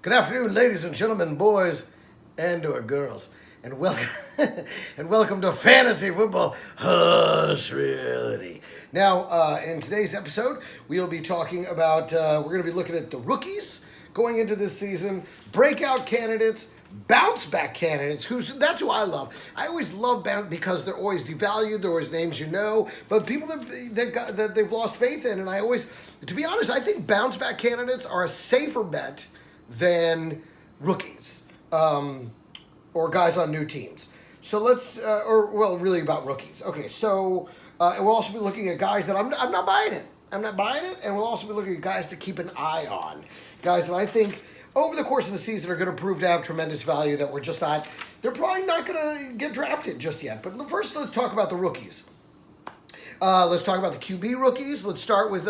Good afternoon, ladies and gentlemen, boys and/or girls, and welcome and welcome to Fantasy Football Hush Reality. Now, in today's episode, we'll be talking about we're going to be looking at the rookies going into this season, breakout candidates, bounce back candidates. That's who I love. I always love because they're always devalued. They're always names you know, but people that they've lost faith in. And I always, to be honest, I think bounce back candidates are a safer bet than rookies or guys on new teams. So let's, really about rookies. Okay, so we'll also be looking at guys that I'm not buying it. I'm not buying it, and we'll also be looking at guys to keep an eye on. Guys that I think over the course of the season are going to prove to have tremendous value that they're probably not going to get drafted just yet. But first, let's talk about the rookies. Let's talk about the QB rookies. Let's start with,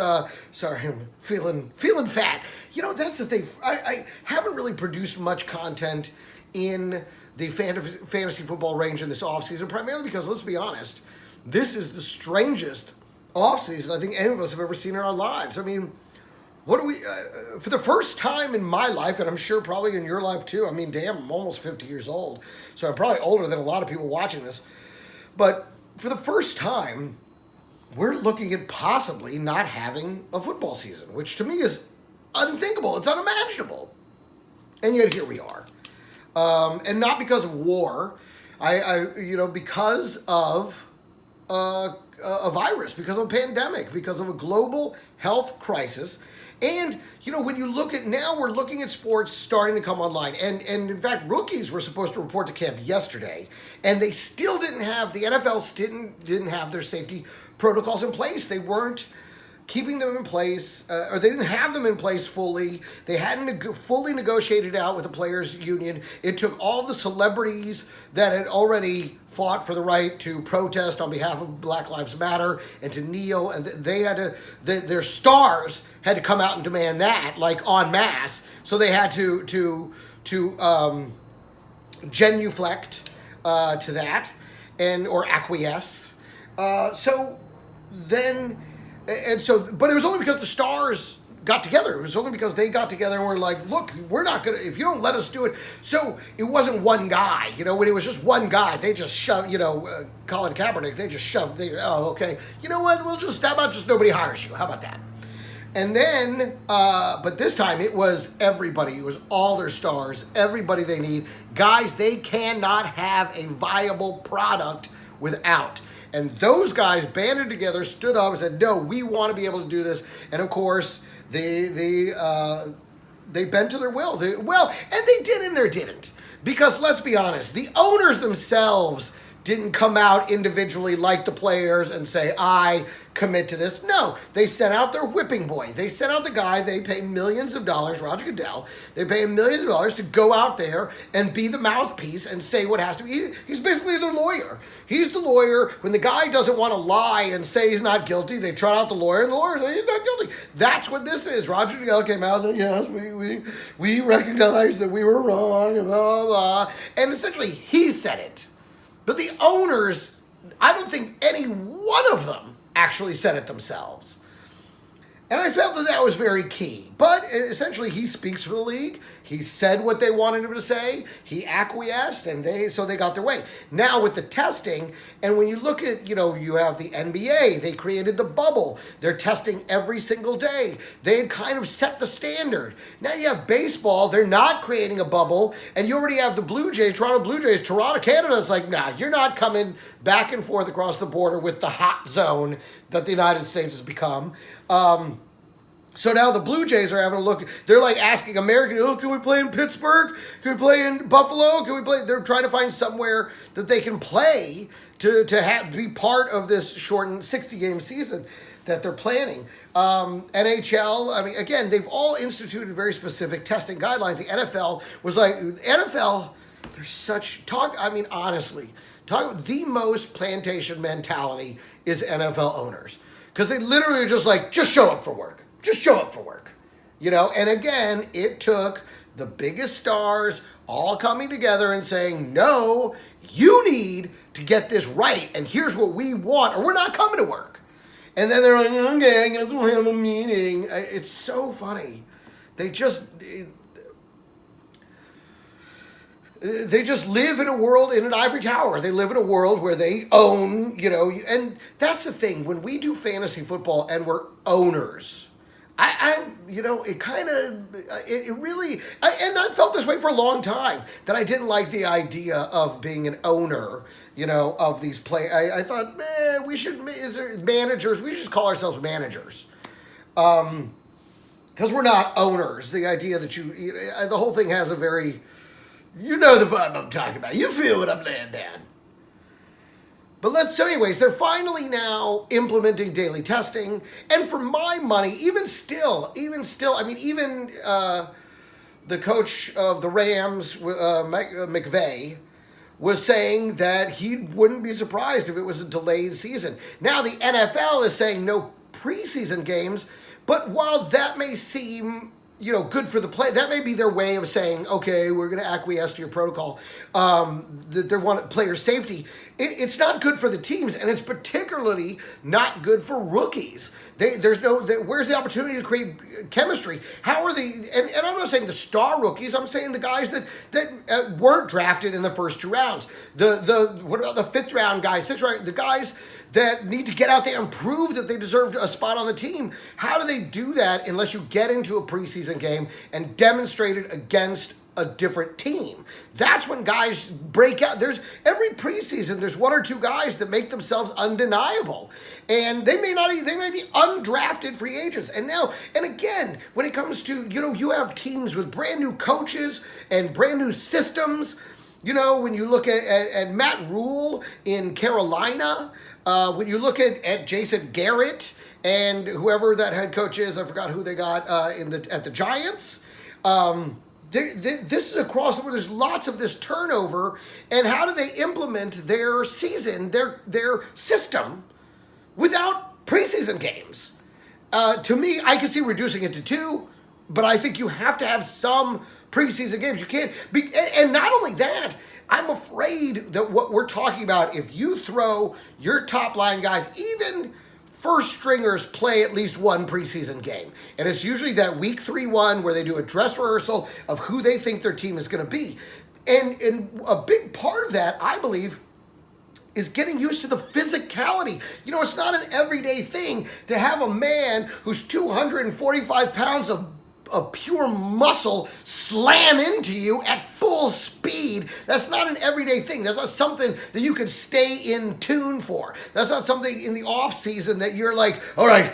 sorry, I'm feeling fat. You know, that's the thing. I haven't really produced much content in the fantasy football range in this offseason, primarily because, let's be honest, this is the strangest offseason I think any of us have ever seen in our lives. I mean, what do we, for the first time in my life, and I'm sure probably in your life too, I mean, damn, I'm almost 50 years old, so I'm probably older than a lot of people watching this, but for the first time, we're looking at possibly not having a football season, which to me is unthinkable. It's unimaginable. And yet here we are. And not because of war, because of a virus, because of a pandemic, because of a global health crisis. And, when you look at now, we're looking at sports starting to come online. And in fact, rookies were supposed to report to camp yesterday, and they still didn't have, the NFL didn't have their safety protocols in place. They weren't keeping them in place, or they didn't have them in place fully. They hadn't fully negotiated out with the players' union. It took all the celebrities that had already fought for the right to protest on behalf of Black Lives Matter and to kneel, and they had to, their stars had to come out and demand that, like en masse. So they had to genuflect to that, or acquiesce. But it was only because the stars got together. It was only because they got together and were like, look, we're not going to, if you don't let us do it. So it wasn't one guy, when it was just one guy, they just shoved, Colin Kaepernick, they just shoved, okay. You know what, how about just nobody hires you? How about that? And then, but this time it was everybody. It was all their stars, everybody they need. Guys, they cannot have a viable product without. And those guys banded together, stood up, and said, no, we want to be able to do this. And of course, they bent to their will. And they did and they didn't. Because let's be honest, the owners themselves didn't come out individually like the players and say, I commit to this. No, they sent out their whipping boy. They sent out the guy they pay millions of dollars, Roger Goodell. They pay him millions of dollars to go out there and be the mouthpiece and say what has to be. He's basically their lawyer. He's the lawyer. When the guy doesn't want to lie and say he's not guilty, they trot out the lawyer, and the lawyer says he's not guilty. That's what this is. Roger Goodell came out and said, yes, we recognize that we were wrong, and blah, blah, blah. And essentially, he said it. But the owners, I don't think any one of them actually said it themselves. And I felt that was very key. But essentially, he speaks for the league. He said what they wanted him to say. He acquiesced, and so they got their way. Now with the testing, and when you look at, you have the NBA. They created the bubble. They're testing every single day. They had kind of set the standard. Now you have baseball. They're not creating a bubble. And you already have the Toronto Blue Jays. Toronto, Canada is like, nah, you're not coming back and forth across the border with the hot zone that the United States has become. So now the Blue Jays are having a look. They're like asking Americans, can we play in Pittsburgh? Can we play in Buffalo? Can we play? They're trying to find somewhere that they can play to be part of this shortened 60-game season that they're planning. NHL, again, they've all instituted very specific testing guidelines. The NFL was like, there's such, honestly, the most plantation mentality is NFL owners. Because they literally are just like, just show up for work. Just show up for work. And again, it took the biggest stars all coming together and saying, no, you need to get this right, and here's what we want, or we're not coming to work. And then they're like, okay, I guess we'll have a meeting. It's so funny. they just live in a world, in an ivory tower. They live in a world where they own, and that's the thing. When we do fantasy football and we're owners, it kind of, it really, and I felt this way for a long time, that I didn't like the idea of being an owner, of these play. I thought, we should, managers, we should just call ourselves managers. Because we're not owners. The idea that the whole thing has a very, the vibe I'm talking about. You feel what I'm laying down. But so anyways, they're finally now implementing daily testing. And for my money, even still, even the coach of the Rams, McVay, was saying that he wouldn't be surprised if it was a delayed season. Now the NFL is saying no preseason games, but while that may seem, good for the play, that may be their way of saying, okay, we're going to acquiesce to your protocol, that they want player safety. It's not good for the teams, and it's particularly not good for rookies. Where's the opportunity to create chemistry? How are and I'm not saying the star rookies, I'm saying the guys that weren't drafted in the first 2 rounds. What about the 5th round guys, 6th round, the guys that need to get out there and prove that they deserved a spot on the team? How do they do that unless you get into a preseason game and demonstrate it against a different team? That's when guys break out. Every preseason, there's 1 or 2 guys that make themselves undeniable, and they may be undrafted free agents. And again, when it comes to, you have teams with brand new coaches and brand new systems. When you look at Matt Rule in Carolina, when you look at Jason Garrett and whoever that head coach is, I forgot who they got at the Giants. This is across the board. There's lots of this turnover, and how do they implement their season, their system, without preseason games? To me, I could see reducing it to 2, but I think you have to have some preseason games. You can't be, and not only that, I'm afraid that what we're talking about, if you throw your top line guys, even first stringers play at least 1 preseason game. And it's usually that week 3-1 where they do a dress rehearsal of who they think their team is going to be. And a big part of that, I believe, is getting used to the physicality. It's not an everyday thing to have a man who's 245 pounds of pure muscle slam into you at full speed. That's not an everyday thing. That's not something that you could stay in tune for. That's not something in the off season that you're like, all right,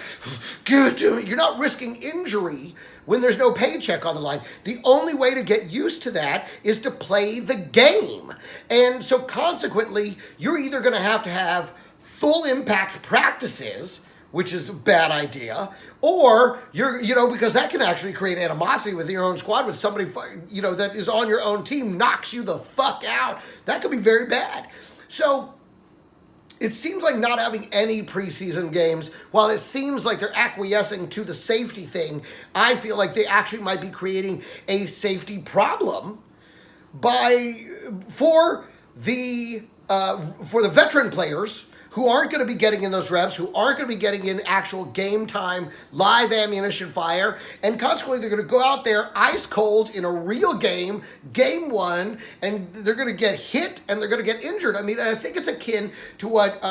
give it to me. You're not risking injury when there's no paycheck on the line. The only way to get used to that is to play the game. And so consequently, you're either going to have full impact practices, which is a bad idea, or because that can actually create animosity with your own squad when somebody, that is on your own team knocks you the fuck out. That could be very bad. So it seems like not having any preseason games, while it seems like they're acquiescing to the safety thing, I feel like they actually might be creating a safety problem for the veteran players who aren't going to be getting in those reps, who aren't going to be getting in actual game time, live ammunition fire, and consequently they're going to go out there ice cold in a real game, game 1, and they're going to get hit and they're going to get injured. I mean, I think it's akin to what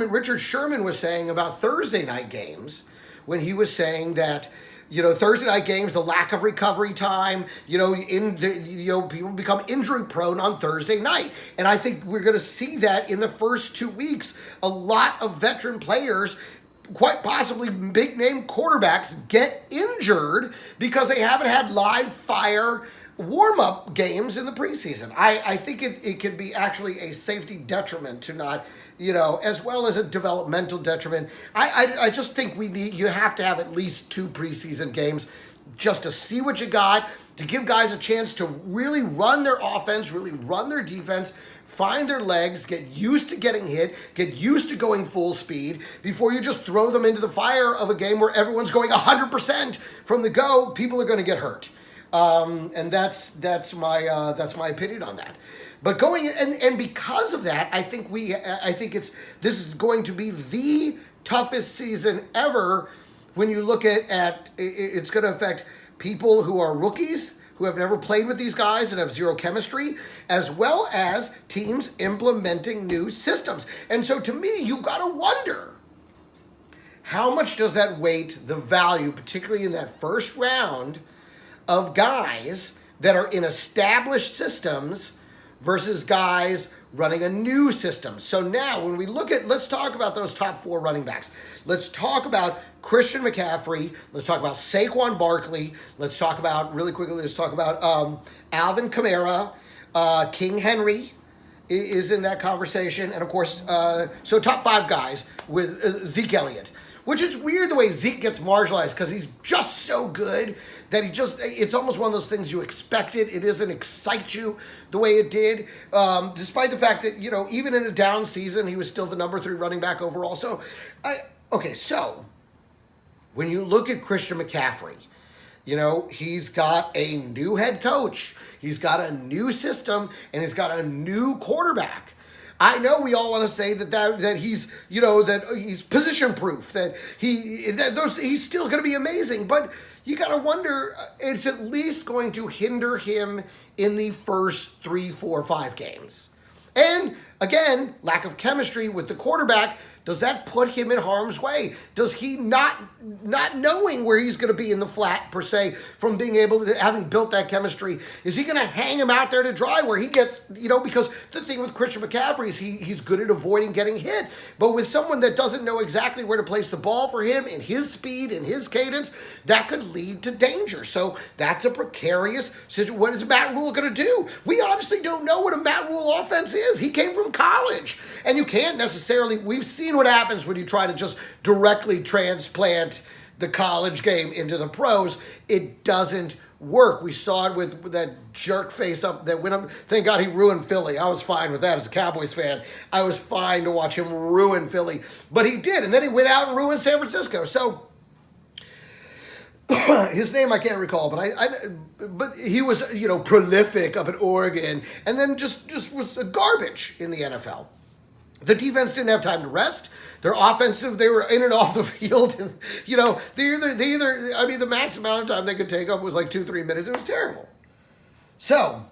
Richard Sherman was saying about Thursday night games, when he was saying that, Thursday night games, the lack of recovery time, people become injury prone on Thursday night. And I think we're going to see that in the first 2 weeks. A lot of veteran players, quite possibly big name quarterbacks, get injured because they haven't had live fire warm-up games in the preseason. I think it could be actually a safety detriment to not, as well as a developmental detriment. I just think you have to have at least 2 preseason games just to see what you got, to give guys a chance to really run their offense, really run their defense, find their legs, get used to getting hit, get used to going full speed before you just throw them into the fire of a game where everyone's going 100% from the go. People are going to get hurt. And that's my opinion on that. But and because of that, I think this is going to be the toughest season ever when you look at it's going to affect people who are rookies, who have never played with these guys and have zero chemistry, as well as teams implementing new systems. And so to me, you got to wonder, how much does that weight the value, particularly in that first round, of guys that are in established systems versus guys running a new system? So now when we look at, let's talk about those top 4 running backs. Let's talk about Christian McCaffrey. Let's talk about Saquon Barkley. Let's talk about, really quickly, let's talk about Alvin Kamara. King Henry is in that conversation. And of course, so top 5 guys with Zeke Elliott. Which is weird the way Zeke gets marginalized, because he's just so good that it's almost one of those things you expected. It doesn't excite you the way it did, despite the fact that, even in a down season, he was still the number 3 running back overall. So, so when you look at Christian McCaffrey, he's got a new head coach, he's got a new system, and he's got a new quarterback. I know we all want to say that he's, that he's position proof, that he's still going to be amazing, but you got to wonder, it's at least going to hinder him in the first 3, 4, 5 games. And again, lack of chemistry with the quarterback, does that put him in harm's way? Does he not knowing where he's going to be in the flat, per se, from being able to, having built that chemistry, is he going to hang him out there to dry where he gets, because the thing with Christian McCaffrey is he's good at avoiding getting hit. But with someone that doesn't know exactly where to place the ball for him in his speed and his cadence, that could lead to danger. So that's a precarious situation. What is Matt Rule going to do? We honestly don't know what a Matt Rule offense is. He came from college. And you can't necessarily, we've seen what happens when you try to just directly transplant the college game into the pros. It doesn't work. We saw it with that jerk face up that went up. Thank God he ruined Philly. I was fine with that as a Cowboys fan. I was fine to watch him ruin Philly. But he did. And then he went out and ruined San Francisco. So his name I can't recall, but he was, prolific up at Oregon, and then just was garbage in the NFL. The defense didn't have time to rest. Their offensive, they were in and off the field. And, the max amount of time they could take up was like 2-3 minutes. It was terrible. So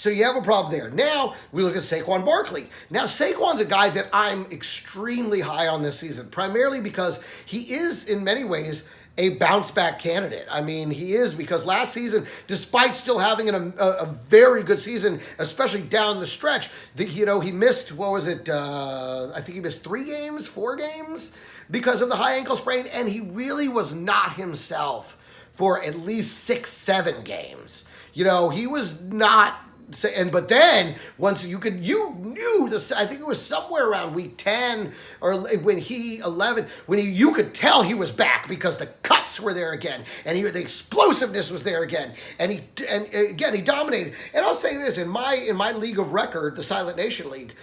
you have a problem there. Now we look at Saquon Barkley. Now Saquon's a guy that I'm extremely high on this season, primarily because he is in many ways a bounce-back candidate. I mean, he is, because last season, despite still having a very good season, especially down the stretch, he missed, I think he missed 3 games, 4 games, because of the high ankle sprain, and he really was not himself for at least 6-7 games. He was not. But then once you knew this, I think it was somewhere around week 10 or when you could tell he was back, because the cuts were there again, and the explosiveness was there again, and he dominated. And I'll say this, in my league of record, the Silent Nation League,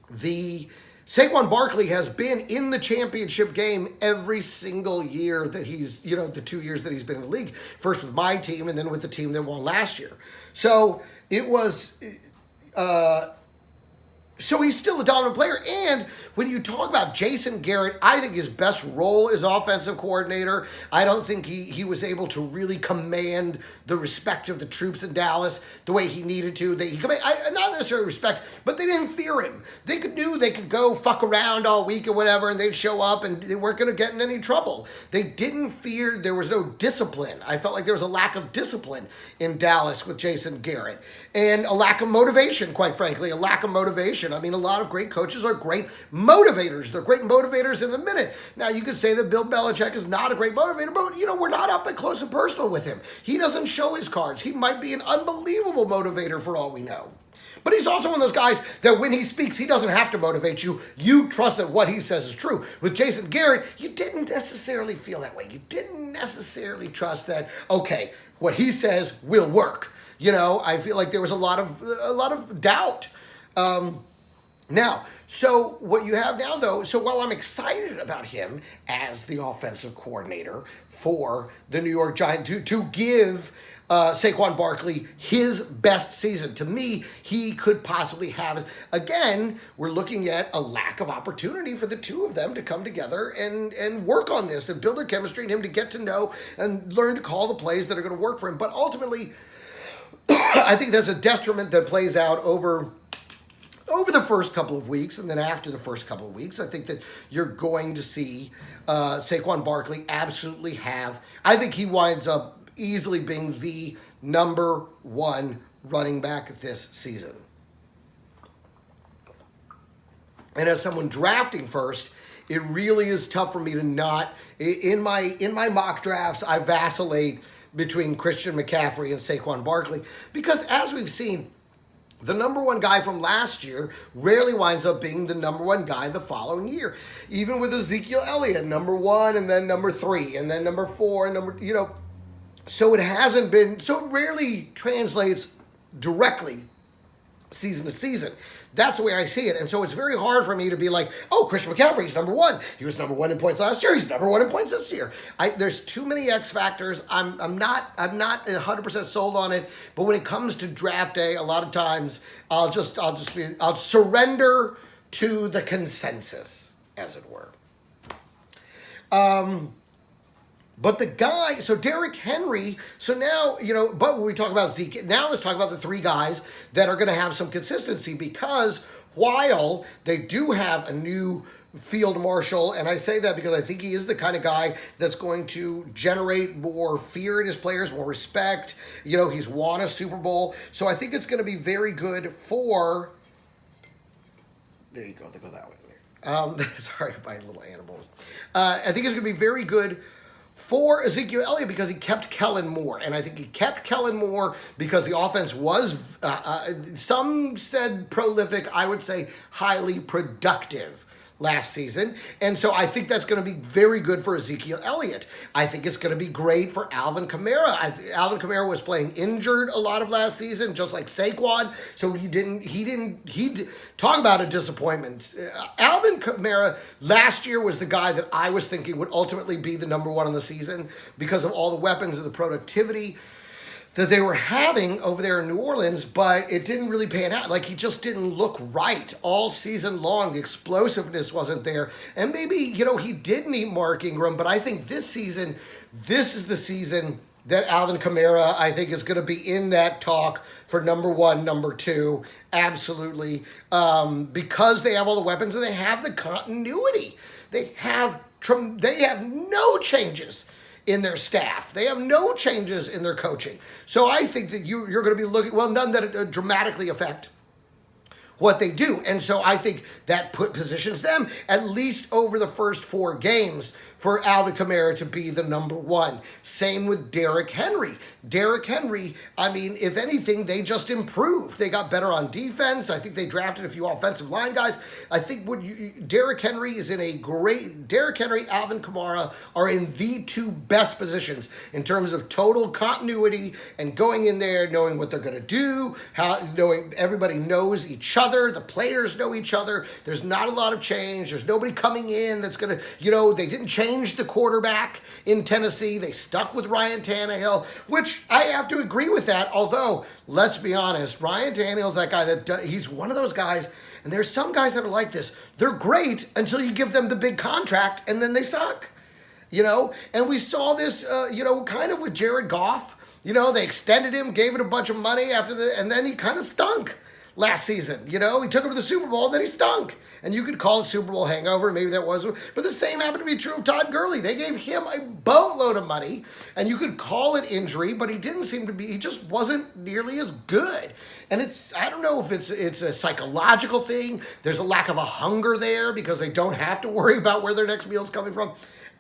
the Saquon Barkley has been in the championship game every single year that he's, the 2 years that he's been in the league. First with my team, and then with the team that won last year. So it was, so he's still a dominant player. And when you talk about Jason Garrett, I think his best role is offensive coordinator. I don't think he was able to really command the respect of the troops in Dallas the way he needed to. Not necessarily respect, but they didn't fear him. They could go fuck around all week or whatever, and they'd show up, and they weren't going to get in any trouble. They didn't fear. There was no discipline. I felt like there was a lack of discipline in Dallas with Jason Garrett, and a lack of motivation, quite frankly, a lack of motivation. I mean, a lot of great coaches are great motivators. They're great motivators in the minute. Now, you could say that Bill Belichick is not a great motivator, but, we're not up and close and personal with him. He doesn't show his cards. He might be an unbelievable motivator for all we know. But he's also one of those guys that when he speaks, he doesn't have to motivate you. You trust that what he says is true. With Jason Garrett, you didn't necessarily feel that way. You didn't necessarily trust that, okay, what he says will work. I feel like there was a lot of doubt. Now, so what you have now, though, so while I'm excited about him as the offensive coordinator for the New York Giants, to give Saquon Barkley his best season. To me, he could possibly have it. Again, we're looking at a lack of opportunity for the two of them to come together and work on this and build their chemistry and him to get to know and learn to call the plays that are going to work for him. But ultimately, I think that's a detriment that plays out over the first couple of weeks, and then after the first couple of weeks, I think that you're going to see Saquon Barkley absolutely have. I think he winds up easily being the number one running back this season. And as someone drafting first, it really is tough for me to not. In my mock drafts, I vacillate between Christian McCaffrey and Saquon Barkley because, as we've seen, the number one guy from last year rarely winds up being the number one guy the following year. Even with Ezekiel Elliott, number one, and then number three, and then number four, and so it hasn't been, so it rarely translates directly season to season. That's the way I see it. And so it's very hard for me to be like, oh, Christian McCaffrey's number one. He was number one in points last year. He's number one in points this year. There's too many X factors. I'm not 100% sold on it. But when it comes to draft day, a lot of times I'll surrender to the consensus, as it were. But the guy, so Derrick Henry, so now, but when we talk about Zeke, now let's talk about the three guys that are going to have some consistency, because while they do have a new field marshal, and I say that because I think he is the kind of guy that's going to generate more fear in his players, more respect. He's won a Super Bowl, so I think it's going to be very good for, there you go, they go that way. Sorry, my little animals. I think it's going to be very good for Ezekiel Elliott because he kept Kellen Moore. And I think he kept Kellen Moore because the offense was, some said prolific, I would say highly productive last season. And so I think that's going to be very good for Ezekiel Elliott. I think it's going to be great for Alvin Kamara. Alvin Kamara was playing injured a lot of last season, just like Saquon. So he talk about a disappointment. Alvin Kamara last year was the guy that I was thinking would ultimately be the number one in the season because of all the weapons and the productivity that they were having over there in New Orleans, but it didn't really pan out. Like, he just didn't look right all season long. The explosiveness wasn't there. And maybe, he did need Mark Ingram, but I think this is the season that Alvin Kamara, I think, is going to be in that talk for number one, number two, absolutely, because they have all the weapons and they have the continuity. They have no changes in their staff. They have no changes in their coaching. So I think that you're going to be looking, none that dramatically affect what they do. And so I think that positions them at least over the first 4 games for Alvin Kamara to be the number one. Same with Derrick Henry. Derrick Henry, if anything, they just improved. They got better on defense. I think they drafted a few offensive line guys. I think Derrick Henry, Alvin Kamara are in the two best positions in terms of total continuity and going in there, knowing what they're going to do, knowing everybody knows each other, the players know each other. There's not a lot of change. There's nobody coming in that's going to, they didn't change the quarterback in Tennessee. They stuck with Ryan Tannehill, which I have to agree with that. Although, let's be honest, Ryan Tannehill's that guy he's one of those guys, and there's some guys that are like this. They're great until you give them the big contract, and then they suck. And we saw this, kind of with Jared Goff. They extended him, gave it a bunch of money and then he kind of stunk last season. He took him to the Super Bowl, then he stunk. And you could call it Super Bowl hangover, maybe that was. But the same happened to be true of Todd Gurley. They gave him a boatload of money, and you could call it injury, but he just wasn't nearly as good. And I don't know if it's a psychological thing. There's a lack of a hunger there because they don't have to worry about where their next meal is coming from.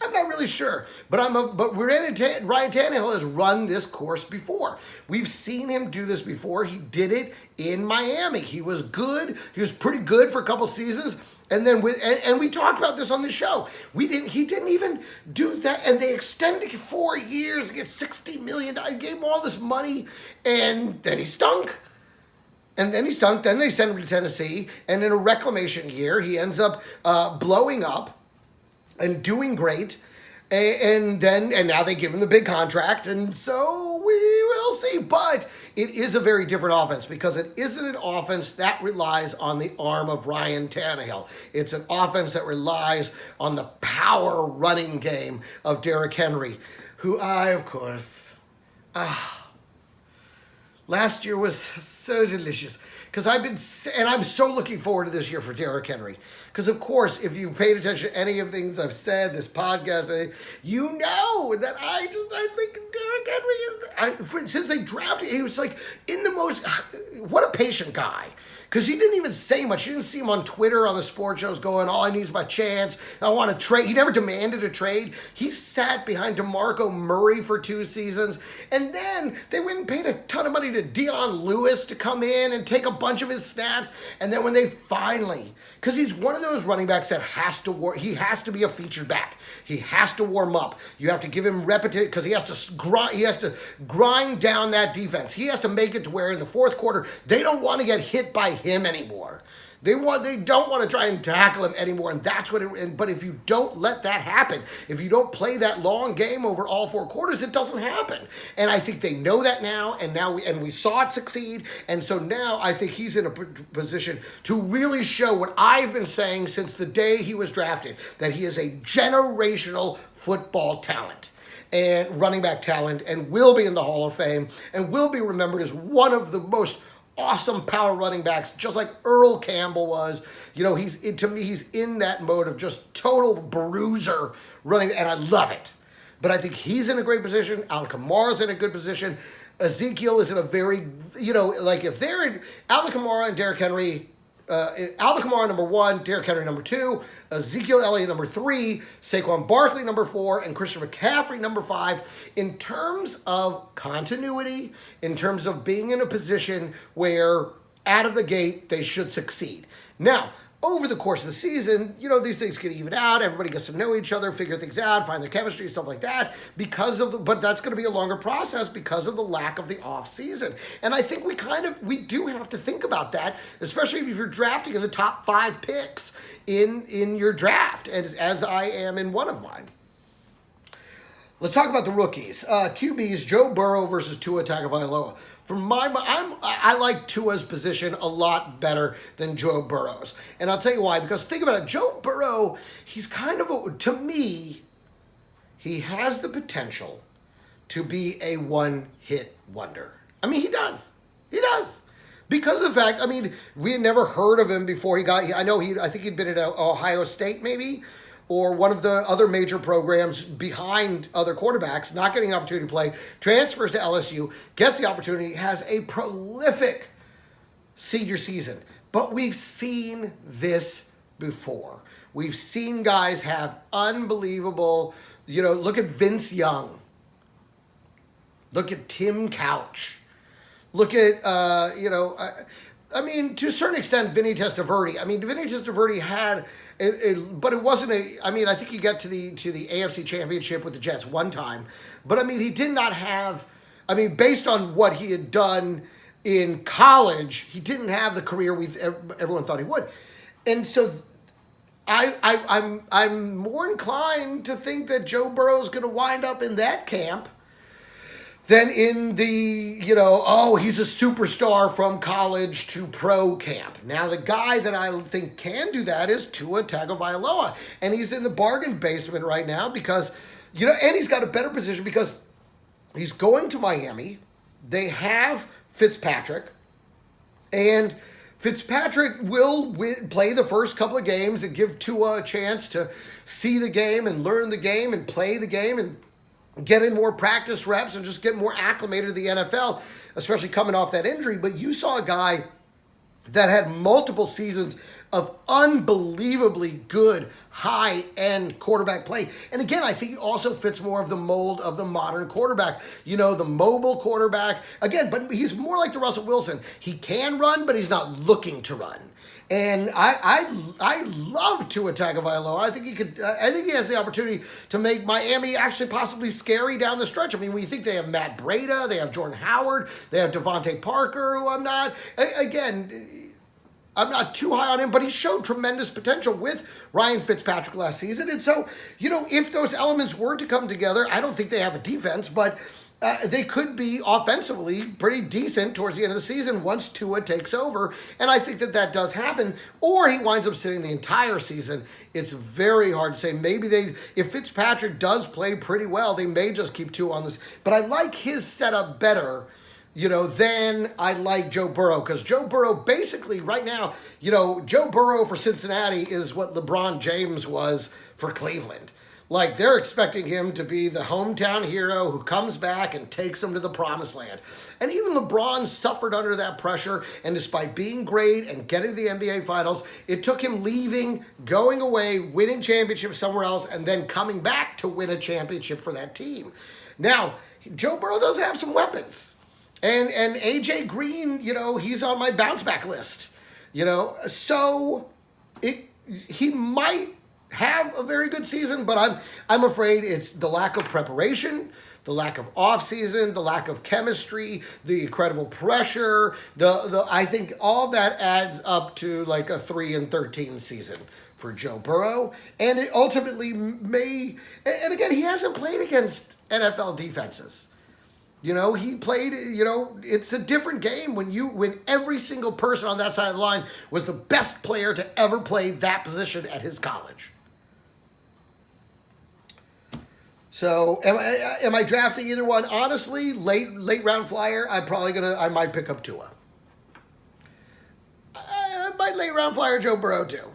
I'm not really sure, but Ryan Tannehill has run this course before. We've seen him do this before. He did it in Miami. He was good. He was pretty good for a couple seasons, and then and we talked about this on the show. He didn't even do that, and they extended it 4 years to get $60 million. Gave him all this money, and then he stunk. And then he stunk. Then they sent him to Tennessee, and in a reclamation year, he ends up blowing up and doing great, and now they give him the big contract, and so we will see but it is a very different offense because it isn't an offense that relies on the arm of Ryan Tannehill. It's an offense that relies on the power running game of Derrick Henry, who of course, last year was so delicious because I'm so looking forward to this year for Derrick Henry. Because, of course, if you've paid attention to any of the things I've said, this podcast, you know that I think Derrick Henry is, since they drafted, he was like in the most, what a patient guy. Because he didn't even say much. You didn't see him on Twitter, on the sports shows going, all I need is my chance. I want to trade. He never demanded a trade. He sat behind DeMarco Murray for 2 seasons. And then they went and paid a ton of money to Dion Lewis to come in and take a bunch of his snaps. And then when they finally, because he's one of those running backs that he has to be a featured back. He has to warm up. You have to give him repetition because he has to grind down that defense. He has to make it to where in the fourth quarter, they don't want to get hit by him anymore. They don't want to try and tackle him anymore, and that's what but if you don't let that happen, if you don't play that long game over all 4 quarters, it doesn't happen. And I think they know that now, and we saw it succeed, and so now I think he's in a position to really show what I've been saying since the day he was drafted, that he is a generational football talent and running back talent, and will be in the Hall of Fame, and will be remembered as one of the most awesome power running backs, just like Earl Campbell was. You know, to me, he's in that mode of just total bruiser running, and I love it. But I think he's in a great position. Alvin Kamara's in a good position. Ezekiel is in a very, like if they're in Alvin Kamara and Derrick Henry, Alvin Kamara number 1, Derrick Henry number 2, Ezekiel Elliott number 3, Saquon Barkley number 4, and Christian McCaffrey number 5. In terms of continuity, in terms of being in a position where out of the gate they should succeed. Now, over the course of the season, these things get even out. Everybody gets to know each other, figure things out, find their chemistry, stuff like that. But that's going to be a longer process because of the lack of the off season. And I think we do have to think about that, especially if you're drafting in the top 5 picks in your draft, as I am in one of mine. Let's talk about the rookies. QBs, Joe Burrow versus Tua Tagovailoa. I like Tua's position a lot better than Joe Burrow's. And I'll tell you why. Because think about it. Joe Burrow, he's to me, he has the potential to be a one-hit wonder. I mean, he does. He does. Because of the fact, we had never heard of him before he got, I think he'd been at Ohio State maybe, or one of the other major programs behind other quarterbacks, not getting an opportunity to play, transfers to LSU, gets the opportunity, has a prolific senior season. But we've seen this before. We've seen guys have unbelievable, look at Vince Young. Look at Tim Couch. Look at, to a certain extent, Vinny Testaverde. Vinny Testaverde had... but it wasn't I think he got to the AFC Championship with the Jets one time. But, he did not have... based on what he had done in college, he didn't have the career everyone thought he would. And so I'm more inclined to think that Joe Burrow is going to wind up in that camp than in the, he's a superstar from college to pro camp. Now, the guy that I think can do that is Tua Tagovailoa. And he's in the bargain basement right now because, and he's got a better position because he's going to Miami. They have Fitzpatrick. And Fitzpatrick will play the first couple of games and give Tua a chance to see the game and learn the game and play the game and get in more practice reps and just get more acclimated to the NFL, especially coming off that injury. But you saw a guy that had multiple seasons of unbelievably good high-end quarterback play. And again, I think he also fits more of the mold of the modern quarterback. The mobile quarterback. Again, but he's more like the Russell Wilson. He can run, but he's not looking to run. And I love Tua Tagovailoa. I think he has the opportunity to make Miami actually possibly scary down the stretch. When you think they have Matt Breida, they have Jordan Howard, they have Devontae Parker, who I'm not too high on him, but he showed tremendous potential with Ryan Fitzpatrick last season. And so, if those elements were to come together, I don't think they have a defense, but they could be offensively pretty decent towards the end of the season once Tua takes over. And I think that does happen. Or he winds up sitting the entire season. It's very hard to say. Maybe if Fitzpatrick does play pretty well, they may just keep Tua on this. But I like his setup better, than I like Joe Burrow. Because Joe Burrow basically right now, Joe Burrow for Cincinnati is what LeBron James was for Cleveland. Like, they're expecting him to be the hometown hero who comes back and takes them to the promised land. And even LeBron suffered under that pressure, and despite being great and getting to the NBA Finals, it took him leaving, going away, winning championships somewhere else, and then coming back to win a championship for that team. Now, Joe Burrow does have some weapons. And AJ Green, he's on my bounce back list. So he might have a very good season, but I'm afraid it's the lack of preparation, the lack of offseason, the lack of chemistry, the incredible pressure. I think all that adds up to like a 3-13 season for Joe Burrow, and it ultimately may. And again, he hasn't played against NFL defenses. He played, it's a different game when every single person on that side of the line was the best player to ever play that position at his college. So am I drafting either one? Honestly, late round flyer, I might pick up Tua. I might late round flyer Joe Burrow too.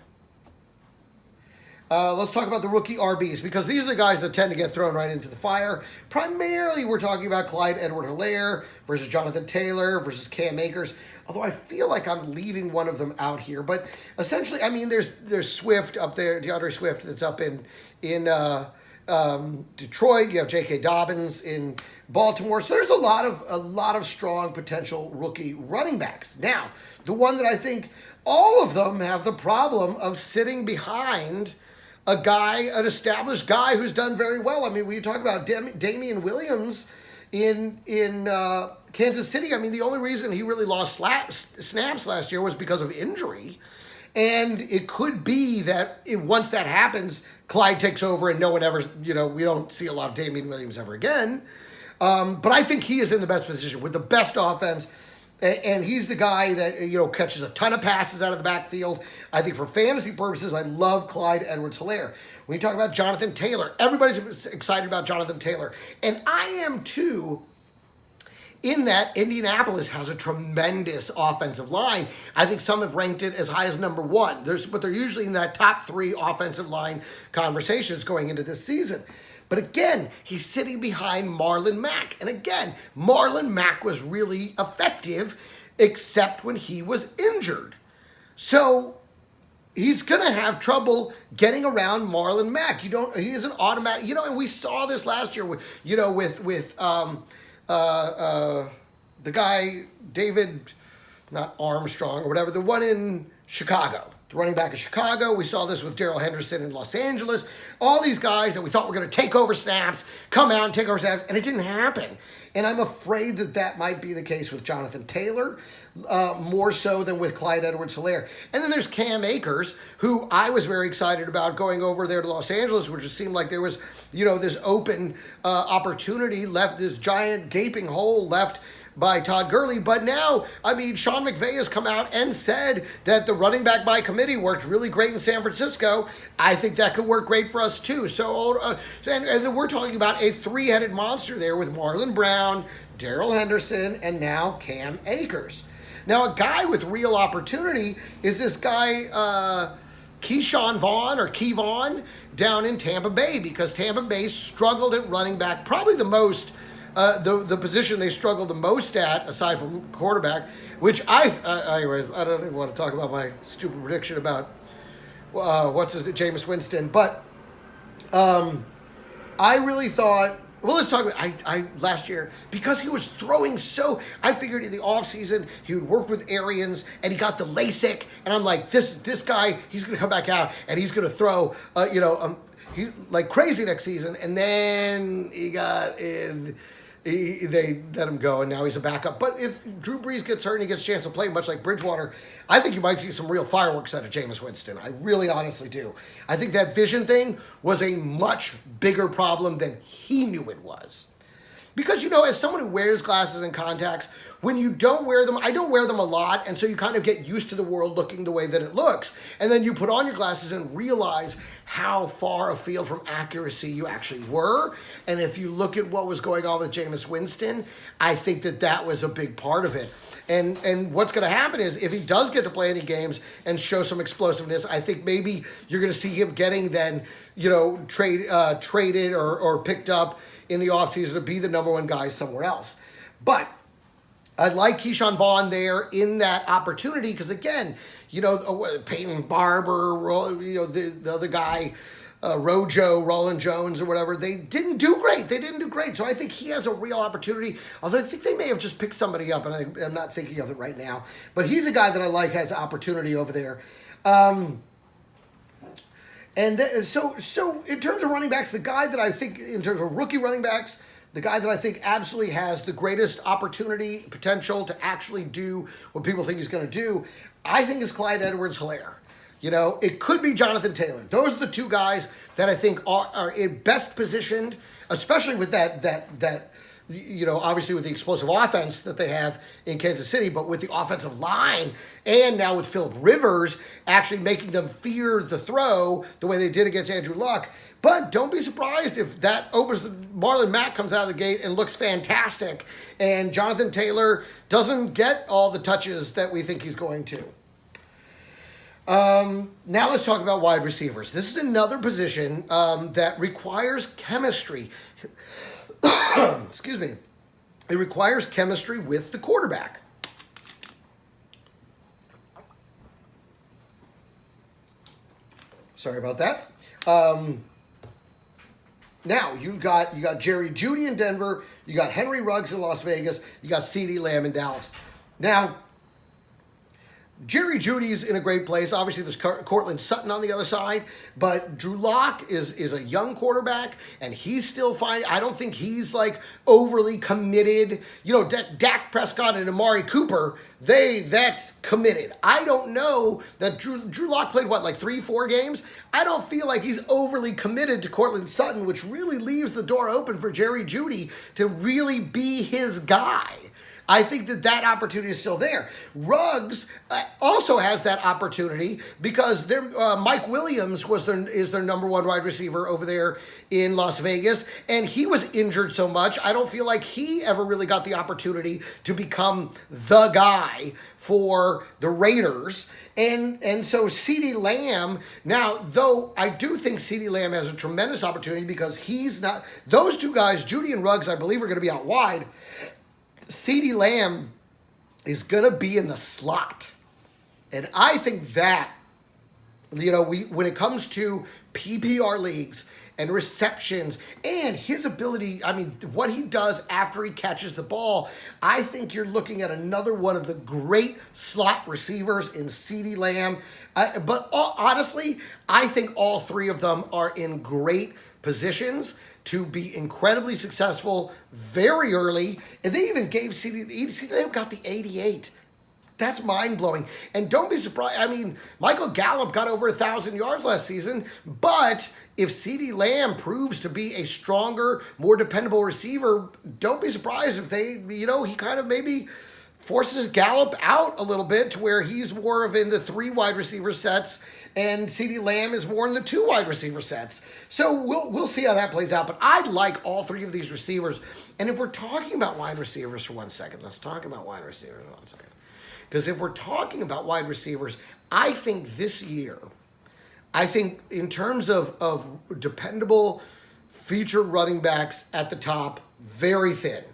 Let's talk about the rookie RBs, because these are the guys that tend to get thrown right into the fire. Primarily, we're talking about Clyde Edwards-Helaire versus Jonathan Taylor versus Cam Akers. Although I feel like I'm leaving one of them out here, but essentially, there's Swift up there, DeAndre Swift, that's up in Detroit. You have Jk Dobbins in Baltimore. So there's a lot of strong potential rookie running backs. Now, the one that I think all of them have the problem of sitting behind an established guy who's done very well. When you talk about Damian Williams in Kansas City, the only reason he really lost snaps last year was because of injury. And it could be that once that happens, Clyde takes over and no one ever, we don't see a lot of Damian Williams ever again. But I think he is in the best position with the best offense. And he's the guy that, catches a ton of passes out of the backfield. I think for fantasy purposes, I love Clyde Edwards-Helaire. When you talk about Jonathan Taylor, everybody's excited about Jonathan Taylor. And I am too, in that Indianapolis has a tremendous offensive line. I think some have ranked it as high as number 1. But they're usually in that top 3 offensive line conversations going into this season. But again, he's sitting behind Marlon Mack. And again, Marlon Mack was really effective, except when he was injured. So he's going to have trouble getting around Marlon Mack. He isn't automatic. And we saw this last year with the guy, David, not Armstrong or whatever, the one in Chicago. The running back of Chicago. We saw this with Darrell Henderson in Los Angeles. All these guys that we thought were going to take over snaps, come out and take over snaps, and it didn't happen. And I'm afraid that might be the case with Jonathan Taylor, more so than with Clyde Edwards-Helaire. And then there's Cam Akers, who I was very excited about going over there to Los Angeles, which just seemed like there was, this open opportunity left, this giant gaping hole left by Todd Gurley. But now, Sean McVay has come out and said that the running back by committee worked really great in San Francisco. I think that could work great for us too. So and we're talking about a 3-headed monster there with Marlon Brown, Darrell Henderson, and now Cam Akers. Now, a guy with real opportunity is this guy, Keyshawn Vaughn or Kevon down in Tampa Bay, because Tampa Bay struggled at running back probably the most. The position they struggled the most at, aside from quarterback, which anyways, I don't even want to talk about my stupid prediction about Jameis Winston, but I really thought, let's talk about, last year, because he was throwing I figured in the offseason he would work with Arians, and he got the LASIK, and I'm like, this guy, he's going to come back out, and he's going to throw, he like crazy next season, and then he got in. They let him go, and now he's a backup. But if Drew Brees gets hurt and he gets a chance to play, much like Bridgewater, I think you might see some real fireworks out of Jameis Winston. I really honestly do. I think that vision thing was a much bigger problem than he knew it was. Because, as someone who wears glasses and contacts, when you don't wear them, I don't wear them a lot, and so you kind of get used to the world looking the way that it looks. And then you put on your glasses and realize how far afield from accuracy you actually were. And if you look at what was going on with Jameis Winston, I think that was a big part of it. And what's going to happen is if he does get to play any games and show some explosiveness, I think maybe you're going to see him getting then, traded or picked up in the offseason to be the number one guy somewhere else. But I like Keyshawn Vaughn there in that opportunity because, again, Peyton Barber, the other guy, Rojo, Roland Jones, or whatever, they didn't do great. So I think he has a real opportunity, although I think they may have just picked somebody up, and I'm not thinking of it right now. But he's a guy that I like, has opportunity over there. So in terms of running backs, the guy that I think, in terms of rookie running backs, the guy that I think absolutely has the greatest opportunity, potential to actually do what people think he's going to do, I think is Clyde Edwards-Helaire. It could be Jonathan Taylor. Those are the two guys that I think are in best positioned, especially with that obviously with the explosive offense that they have in Kansas City, but with the offensive line and now with Phillip Rivers actually making them fear the throw the way they did against Andrew Luck. But don't be surprised if that opens Marlon Mack comes out of the gate and looks fantastic, and Jonathan Taylor doesn't get all the touches that we think he's going to. Now let's talk about wide receivers. This is another position that requires chemistry. Excuse me. It requires chemistry with the quarterback. Sorry about that. Now, you got Jerry Jeudy in Denver, you got Henry Ruggs in Las Vegas, you got CeeDee Lamb in Dallas. Now, Jerry Jeudy's in a great place. Obviously, there's Cortland Sutton on the other side, but Drew Lock is a young quarterback, and he's still fine. I don't think he's overly committed. Dak Prescott and Amari Cooper, that's committed. I don't know that Drew Lock played 3-4 games. I don't feel like he's overly committed to Cortland Sutton, which really leaves the door open for Jerry Jeudy to really be his guy. I think that opportunity is still there. Ruggs also has that opportunity because Mike Williams is their number one wide receiver over there in Las Vegas, and he was injured so much, I don't feel like he ever really got the opportunity to become the guy for the Raiders. And so CeeDee Lamb, now, though I do think CeeDee Lamb has a tremendous opportunity because he's not, those two guys, Jeudy and Ruggs, I believe are going to be out wide. CeeDee Lamb is going to be in the slot. And I think that, when it comes to PPR leagues and receptions and his ability, what he does after he catches the ball, I think you're looking at another one of the great slot receivers in CeeDee Lamb. But honestly, I think all three of them are in great positions to be incredibly successful very early. And they even gave CeeDee Lamb got the 88. That's mind-blowing. And don't be surprised. Michael Gallup got over 1,000 yards last season, but if CeeDee Lamb proves to be a stronger, more dependable receiver, don't be surprised if he kind of maybe forces Gallup out a little bit to where he's more of in the 3 wide receiver sets and CeeDee Lamb is more in the 2 wide receiver sets. So we'll see how that plays out. But I like all 3 of these receivers. And if we're talking about wide receivers for 1 second, let's talk about wide receivers for 1 second. Because if we're talking about wide receivers, I think this year, in terms of dependable featured running backs at the top, very thin.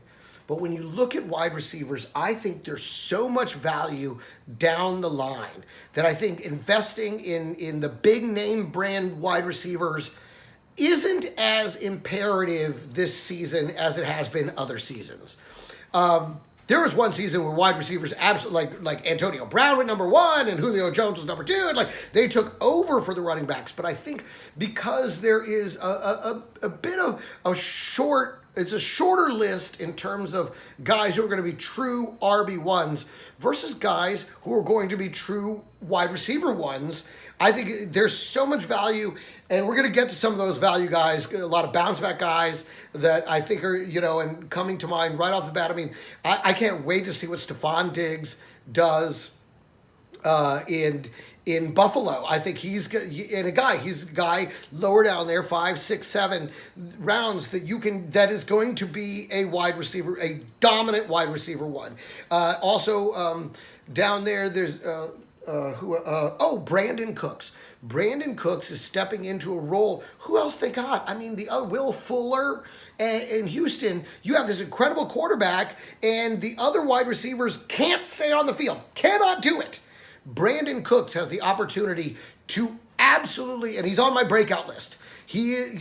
But when you look at wide receivers, I think there's so much value down the line that I think investing in the big name brand wide receivers isn't as imperative this season as it has been other seasons. There was one season where wide receivers absolutely like Antonio Brown went number 1 and Julio Jones was number 2, and they took over for the running backs. But I think because there is a bit of a short it's a shorter list in terms of guys who are going to be true RB1s versus guys who are going to be true wide receiver ones. I think there's so much value, and we're going to get to some of those value guys, a lot of bounce back guys that I think are, and coming to mind right off the bat. I mean, I can't wait to see what Stephon Diggs does in Buffalo. I think he's a guy lower down there, 5, 6, 7 rounds that is going to be a wide receiver, a dominant wide receiver one. Also down there, there's Brandon Cooks. Brandon Cooks is stepping into a role. Who else they got? I mean, the other Will Fuller in Houston. You have this incredible quarterback, and the other wide receivers can't stay on the field. Cannot do it. Brandon Cooks has the opportunity to absolutely, and he's on my breakout list.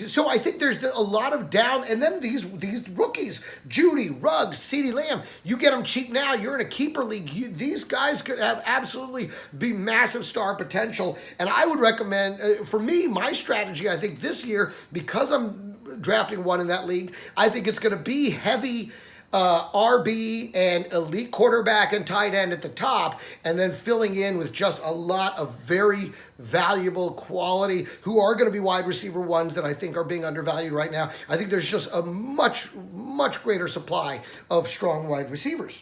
So I think there's a lot of down, and then these rookies, Judy, Ruggs, CeeDee Lamb, you get them cheap now, you're in a keeper league. These guys could have absolutely be massive star potential, and I would recommend, for me, my strategy, I think this year, because I'm drafting one in that league, I think it's going to be heavy RB and elite quarterback and tight end at the top, and then filling in with just a lot of very valuable quality who are going to be wide receiver ones that I think are being undervalued right now. I think there's just a much, much greater supply of strong wide receivers.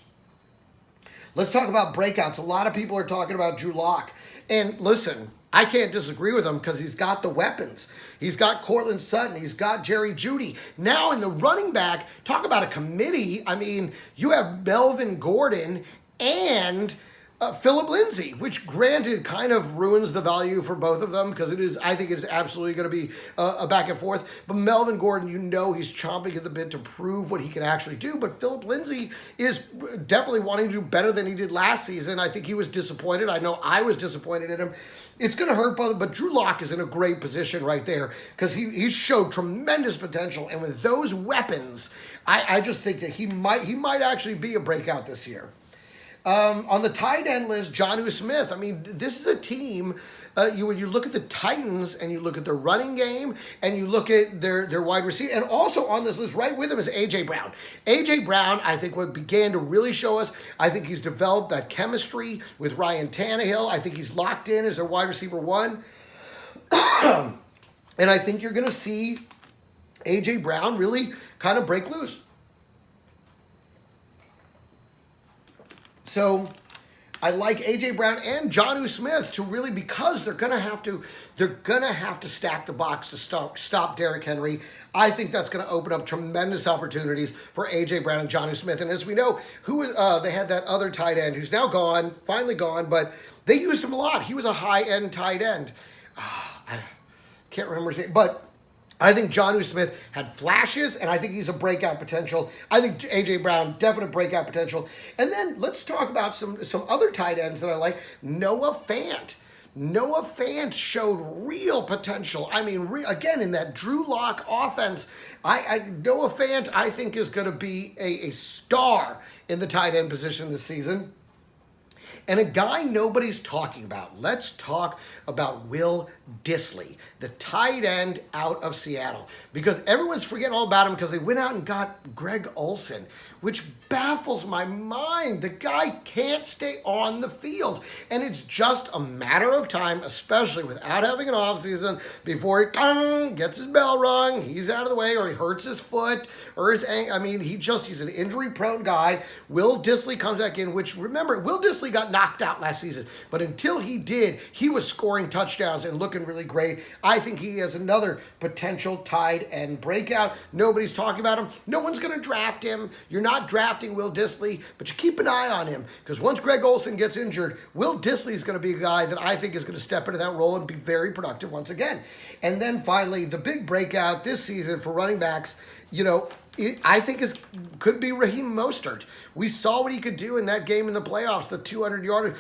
Let's talk about breakouts. A lot of people are talking about Drew Lock. And listen, I can't disagree with him because he's got the weapons. He's got Cortland Sutton. He's got Jerry Jeudy. Now in the running back, talk about a committee. I mean, you have Melvin Gordon and Phillip Lindsay, which granted kind of ruins the value for both of them because I think it's absolutely going to be a back and forth. But Melvin Gordon, he's chomping at the bit to prove what he can actually do. But Phillip Lindsay is definitely wanting to do better than he did last season. I think he was disappointed. I know I was disappointed in him. It's going to hurt both, but Drew Lock is in a great position right there because he showed tremendous potential. And with those weapons, I just think that he might actually be a breakout this year. On the tight end list, Jonnu Smith. I mean, this is a team, when you look at the Titans and you look at their running game and you look at their wide receiver, and also on this list right with him is A.J. Brown. A.J. Brown, I think, what began to really show us, I think he's developed that chemistry with Ryan Tannehill. I think he's locked in as their wide receiver one. And I think you're going to see A.J. Brown really kind of break loose. So I like A.J. Brown and Jonnu Smith to really, because they're gonna have to stack the box to stop Derrick Henry. I think that's gonna open up tremendous opportunities for A.J. Brown and Jonnu Smith. And as we know, they had that other tight end who's now gone, finally gone, but they used him a lot. He was a high-end tight end. I can't remember his name, but I think Jonnu Smith had flashes, and I think he's a breakout potential. I think A.J. Brown, definite breakout potential. And then let's talk about some other tight ends that I like. Noah Fant. Noah Fant showed real potential. I mean, again, in that Drew Lock offense, Noah Fant, I think, is going to be a star in the tight end position this season. And a guy nobody's talking about. Let's talk about Will Dissly, the tight end out of Seattle. Because everyone's forgetting all about him because they went out and got Greg Olsen, which baffles my mind. The guy can't stay on the field. And it's just a matter of time, especially without having an offseason, before he gets his bell rung, he's out of the way, or he hurts his foot, or his ankle. I mean, he's an injury-prone guy. Will Dissly comes back in, which, remember, Will Dissly got knocked out last season. But until he did, he was scoring touchdowns and looking really great. I think he has another potential tight end breakout. Nobody's talking about him. No one's going to draft him. You're not drafting Will Dissly, but you keep an eye on him because once Greg Olsen gets injured, Will Dissly is going to be a guy that I think is going to step into that role and be very productive once again. And then finally, the big breakout this season for running backs, I think could be Raheem Mostert. We saw what he could do in that game in the playoffs, the 200-yarder.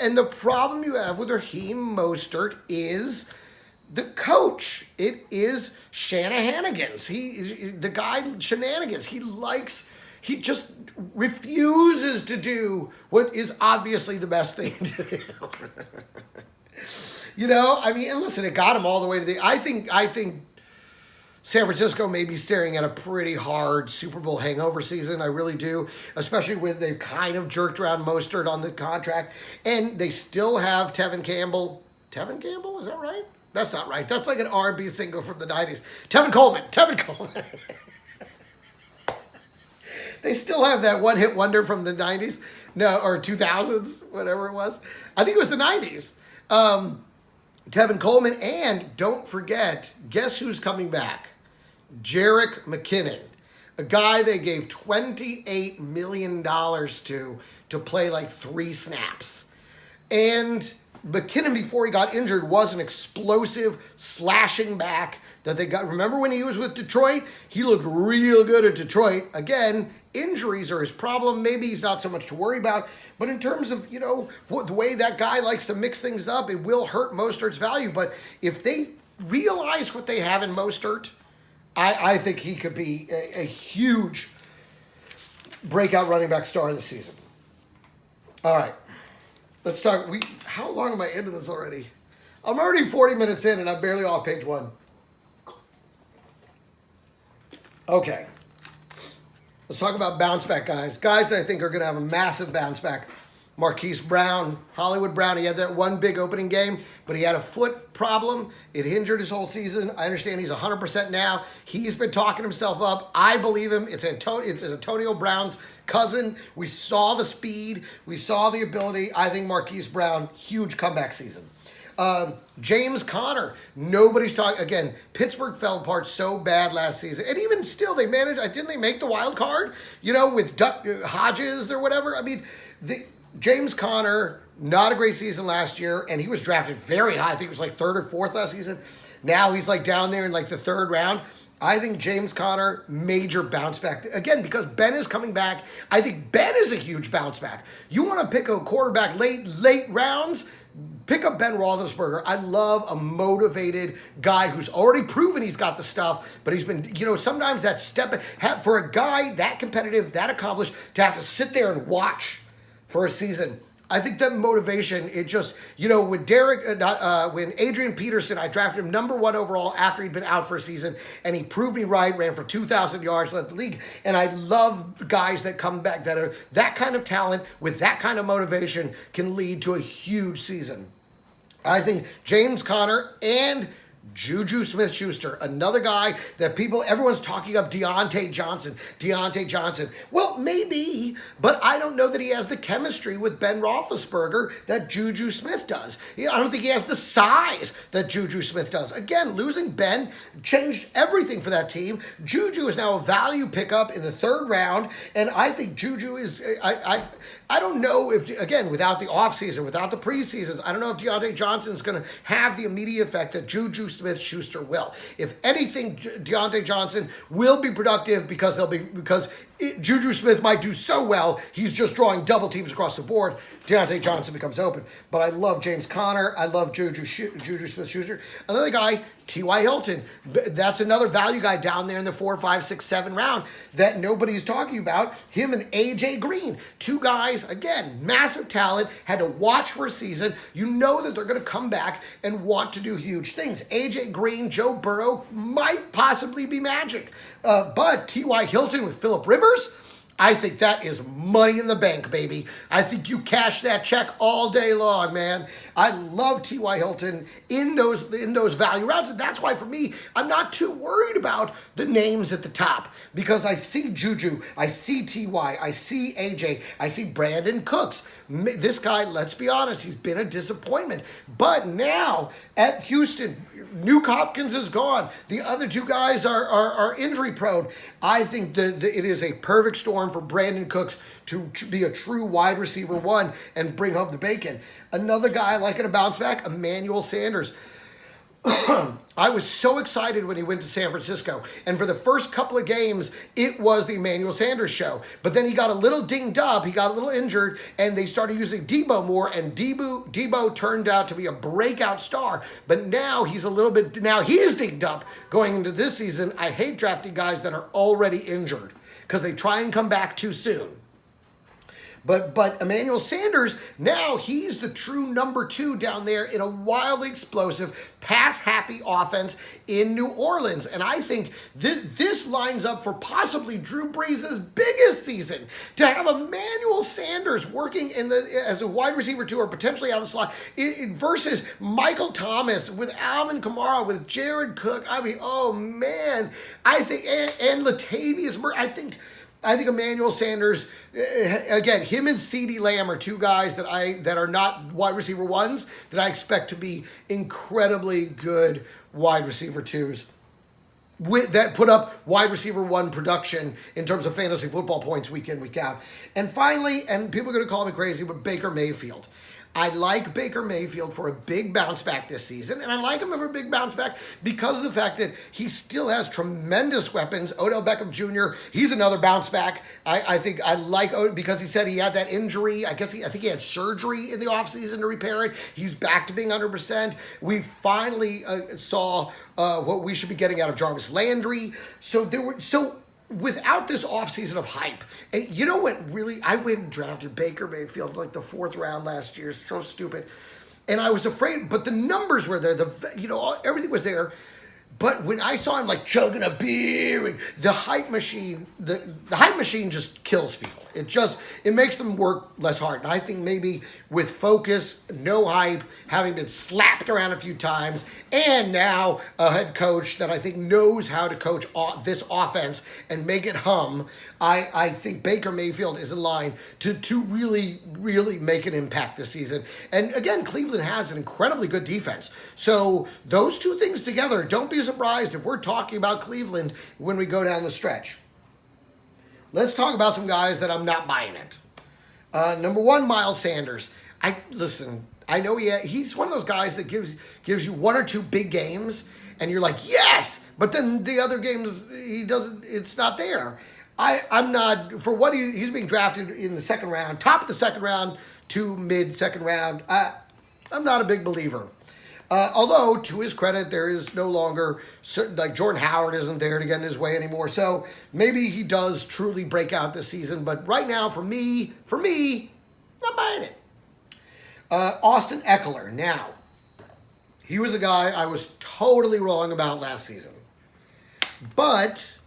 And the problem you have with Raheem Mostert is the coach. It is Shanahanigans. The guy Shenanigans. He just refuses to do what is obviously the best thing to do. And listen, it got him all the way to I think San Francisco may be staring at a pretty hard Super Bowl hangover season. I really do, especially with they've kind of jerked around Mostert on the contract, and they still have Tevin Campbell. Tevin Campbell, is that right? That's not right. That's like an R&B single from the 90s. Tevin Coleman. They still have that one-hit wonder from the 90s. No, or 2000s, whatever it was. I think it was the 90s. Tevin Coleman, and don't forget, guess who's coming back? Jerick McKinnon, a guy they gave $28 million to play like 3 snaps. And McKinnon, before he got injured, was an explosive slashing back that they got. Remember when he was with Detroit? He looked real good at Detroit. Again, injuries are his problem. Maybe he's not so much to worry about. But in terms of, the way that guy likes to mix things up, it will hurt Mostert's value. But if they realize what they have in Mostert, I think he could be a huge breakout running back star of the season. All right. Let's talk. How long am I into this already? I'm already 40 minutes in, and I'm barely off page 1. Okay. Let's talk about bounce back guys. Guys that I think are going to have a massive bounce back. Marquis Brown, Hollywood Brown. He had that one big opening game, but he had a foot problem. It injured his whole season. I understand he's 100% now. He's been talking himself up. I believe him. It's Antonio Brown's cousin. We saw the speed. We saw the ability. I think Marquis Brown, huge comeback season. James Conner, nobody's talking. Again, Pittsburgh fell apart so bad last season. And even still, they managed, didn't they make the wild card? With Hodges or whatever? I mean, James Conner, not a great season last year, and he was drafted very high. I think it was like 3rd or 4th last season. Now he's like down there in like the 3rd round. I think James Conner, major bounce back. Again, because Ben is coming back, I think Ben is a huge bounce back. You want to pick a quarterback late rounds? Pick up Ben Roethlisberger. I love a motivated guy who's already proven he's got the stuff, but he's been, sometimes that step, for a guy that competitive, that accomplished, to have to sit there and watch for a season. I think that motivation, it just, when when Adrian Peterson, I drafted him number 1 overall after he'd been out for a season, and he proved me right, ran for 2,000 yards, led the league. And I love guys that come back that are that kind of talent with that kind of motivation can lead to a huge season. I think James Conner and Juju Smith-Schuster, another guy that everyone's talking up, Deontay Johnson. Well, maybe, but I don't know that he has the chemistry with Ben Roethlisberger that Juju Smith does. I don't think he has the size that Juju Smith does. Again, losing Ben changed everything for that team. Juju is now a value pickup in the 3rd round, and I think Juju is, I don't know if, again, without the offseason, without the preseasons, I don't know if Deontay Johnson is going to have the immediate effect that Juju Smith-Schuster will. If anything, Deontay Johnson will be productive because Juju Smith might do so well, he's just drawing double teams across the board. Deontay Johnson becomes open. But I love James Conner. I love Juju Smith-Schuster. Another guy, T.Y. Hilton. That's another value guy down there in the 4, 5, 6, 7 round that nobody's talking about. Him and A.J. Green. 2 guys, again, massive talent, had to watch for a season. You know that they're going to come back and want to do huge things. A.J. Green, Joe Burrow might possibly be magic. But T.Y. Hilton with Phillip Rivers, I think that is money in the bank, baby. I think you cash that check all day long, man. I love T.Y. Hilton in those value rounds, and that's why for me, I'm not too worried about the names at the top because I see Juju, I see T.Y., I see A.J., I see Brandon Cooks. This guy, let's be honest, he's been a disappointment. But now at Houston, Nuke Hopkins is gone. The other 2 guys are injury prone. I think that it is a perfect storm for Brandon Cooks to be a true wide receiver 1 and bring home the bacon. Another guy liking a bounce back, Emmanuel Sanders. I was so excited when he went to San Francisco. And for the first couple of games, it was the Emmanuel Sanders show. But then he got a little dinged up. He got a little injured. And they started using Debo more. And Debo turned out to be a breakout star. But now he's dinged up going into this season. I hate drafting guys that are already injured because they try and come back too soon. But Emmanuel Sanders, now he's the true number 2 down there in a wildly explosive, pass-happy offense in New Orleans. And I think this lines up for possibly Drew Brees' biggest season. To have Emmanuel Sanders working as a wide receiver 2 or potentially out of the slot versus Michael Thomas with Alvin Kamara, with Jared Cook. I mean, oh man. I think, and Latavius Murray, I think Emmanuel Sanders, again, him and CeeDee Lamb are 2 guys that are not wide receiver 1s that I expect to be incredibly good wide receiver 2s. That put up wide receiver 1 production in terms of fantasy football points week in, week out. And finally, and people are going to call me crazy, but Baker Mayfield. I like Baker Mayfield for a big bounce back this season, and I like him for a big bounce back because of the fact that he still has tremendous weapons. Odell Beckham Jr., he's another bounce back. I think I like because he said he had that injury. I think he had surgery in the offseason to repair it. He's back to being 100%. We finally saw what we should be getting out of Jarvis Landry. Without this offseason of hype, and you know what really, I went and drafted Baker Mayfield like the 4th round last year. So stupid. And I was afraid, but the numbers were there. Everything was there. But when I saw him like chugging a beer and the hype machine, the hype machine just kills people. It makes them work less hard. And I think maybe with focus, no hype, having been slapped around a few times, and now a head coach that I think knows how to coach this offense and make it hum, I think Baker Mayfield is in line to really, really make an impact this season. And again, Cleveland has an incredibly good defense. So those 2 things together, don't be surprised if we're talking about Cleveland when we go down the stretch. Let's talk about some guys that I'm not buying it. Number 1, Miles Sanders. I know he's one of those guys that gives you 1 or 2 big games, and you're like, yes! But then the other games, it's not there. I'm not, for what he's being drafted in the 2nd round, top of the 2nd round to mid-2nd round, I'm not a big believer. Although, to his credit, there is no longer, like Jordan Howard isn't there to get in his way anymore. So maybe he does truly break out this season. But right now, for me, not buying it. Austin Eckler. Now, he was a guy I was totally wrong about last season. But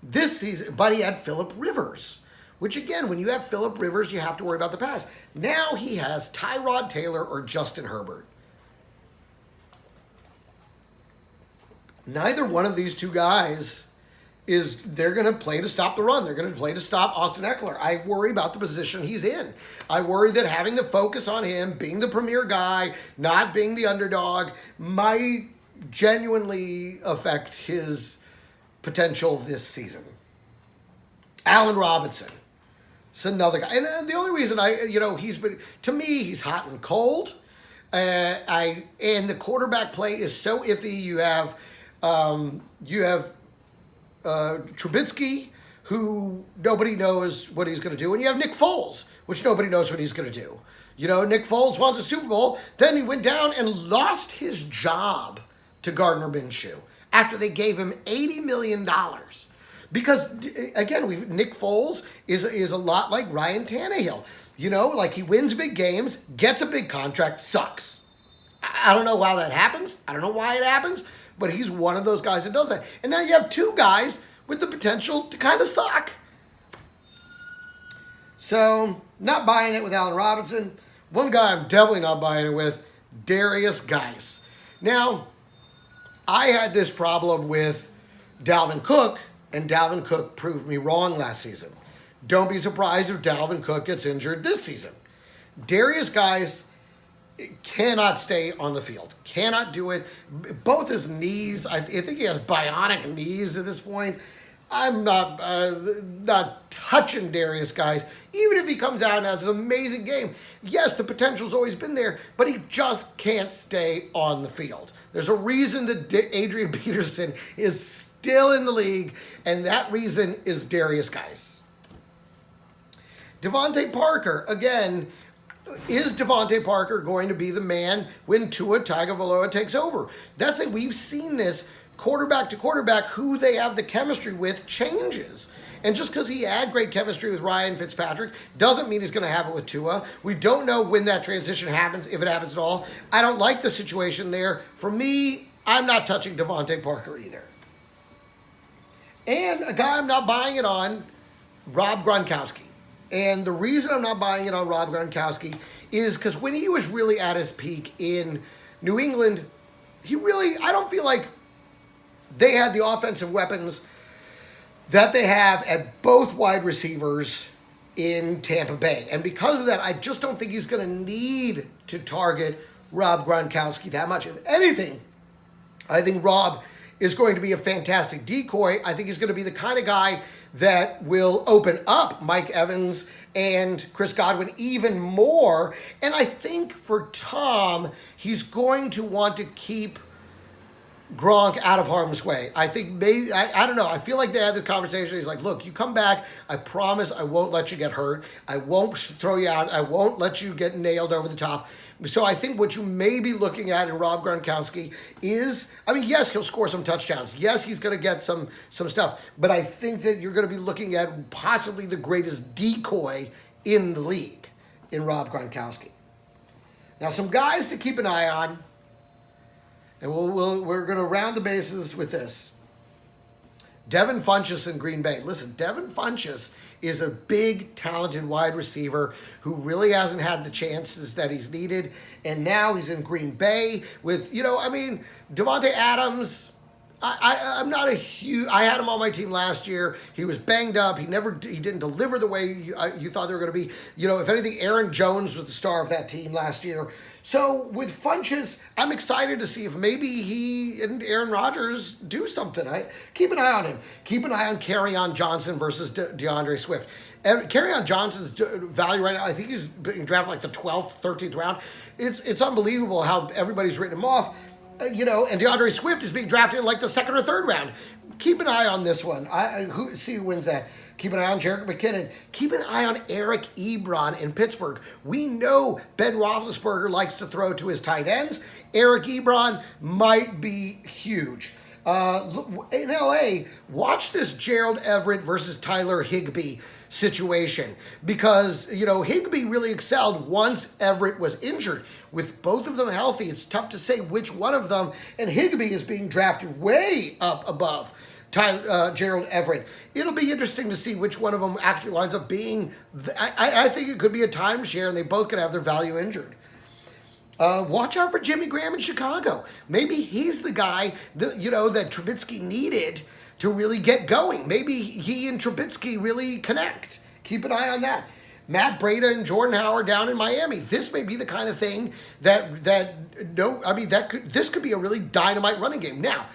this season, he had Phillip Rivers. Which again, when you have Phillip Rivers, you have to worry about the pass. Now he has Tyrod Taylor or Justin Herbert. Neither one of these 2 guys they're going to play to stop the run. They're going to play to stop Austin Eckler. I worry about the position he's in. I worry that having the focus on him, being the premier guy, not being the underdog, might genuinely affect his potential this season. Allen Robinson. It's another guy. And the only reason to me, he's hot and cold. And the quarterback play is so iffy. You have Trubisky, who nobody knows what he's going to do, and you have Nick Foles, which nobody knows what he's going to do. Nick Foles wants a Super Bowl, then he went down and lost his job to Gardner Minshew after they gave him $80 million. Because, again, Nick Foles is a lot like Ryan Tannehill. Like he wins big games, gets a big contract, sucks. I don't know how that happens. I don't know why it happens. But he's one of those guys that does that. And now you have 2 guys with the potential to kind of suck. So, not buying it with Allen Robinson. One guy I'm definitely not buying it with, Darius Geis. Now, I had this problem with Dalvin Cook, and Dalvin Cook proved me wrong last season. Don't be surprised if Dalvin Cook gets injured this season. Darius Geis cannot stay on the field. Cannot do it. Both his knees, I think he has bionic knees at this point. I'm not touching Darius Geis. Even if he comes out and has an amazing game, yes, the potential's always been there, but he just can't stay on the field. There's a reason that Adrian Peterson is still in the league, and that reason is Darius Geis. Devontae Parker, again, is Devontae Parker going to be the man when Tua Tagovailoa takes over? That's it. We've seen this quarterback to quarterback, who they have the chemistry with changes. And just because he had great chemistry with Ryan Fitzpatrick doesn't mean he's going to have it with Tua. We don't know when that transition happens, if it happens at all. I don't like the situation there. For me, I'm not touching Devontae Parker either. And a guy I'm not buying it on, Rob Gronkowski. And the reason I'm not buying it on Rob Gronkowski is because when he was really at his peak in New England, I don't feel like they had the offensive weapons that they have at both wide receivers in Tampa Bay. And because of that, I just don't think he's going to need to target Rob Gronkowski that much. If anything, I think Rob is going to be a fantastic decoy. I think he's going to be the kind of guy that will open up Mike Evans and Chris Godwin even more. And I think for Tom, he's going to want to keep Gronk out of harm's way. I think maybe, I don't know. I feel like they had the conversation. He's like, look, you come back. I promise I won't let you get hurt. I won't throw you out. I won't let you get nailed over the top. So I think what you may be looking at in Rob Gronkowski is, I mean, yes, he'll score some touchdowns. Yes, he's going to get some stuff. But I think that you're going to be looking at possibly the greatest decoy in the league in Rob Gronkowski. Now, some guys to keep an eye on. And we're going to round the bases with this. Devin Funchess in Green Bay. Listen, Devin Funchess is a big, talented wide receiver who really hasn't had the chances that he's needed. And now he's in Green Bay with, Davante Adams. I'm not a huge. I had him on my team last year. He was banged up. He didn't deliver the way you thought they were going to be. If anything, Aaron Jones was the star of that team last year. So with Funchess, I'm excited to see if maybe he and Aaron Rodgers do something. Keep an eye on him. Keep an eye on Kerryon Johnson versus DeAndre Swift. Kerryon Johnson's value right now, I think he's being drafted like the 12th, 13th round. It's unbelievable how everybody's written him off. And DeAndre Swift is being drafted in like the 2nd or 3rd round. Keep an eye on this one. See who wins that. Keep an eye on Jerick McKinnon. Keep an eye on Eric Ebron in Pittsburgh. We know Ben Roethlisberger likes to throw to his tight ends. Eric Ebron might be huge. In LA, watch this Gerald Everett versus Tyler Higbee situation because, Higbee really excelled once Everett was injured. With both of them healthy, it's tough to say which one of them, and Higbee is being drafted way up above Gerald Everett. It'll be interesting to see which one of them actually winds up being. I think it could be a timeshare, and they both could have their value injured. Watch out for Jimmy Graham in Chicago. Maybe he's the guy that Trubisky needed to really get going. Maybe he and Trubisky really connect. Keep an eye on that. Matt Breida and Jordan Howard down in Miami. This may be the kind of thing this could be a really dynamite running game. Now,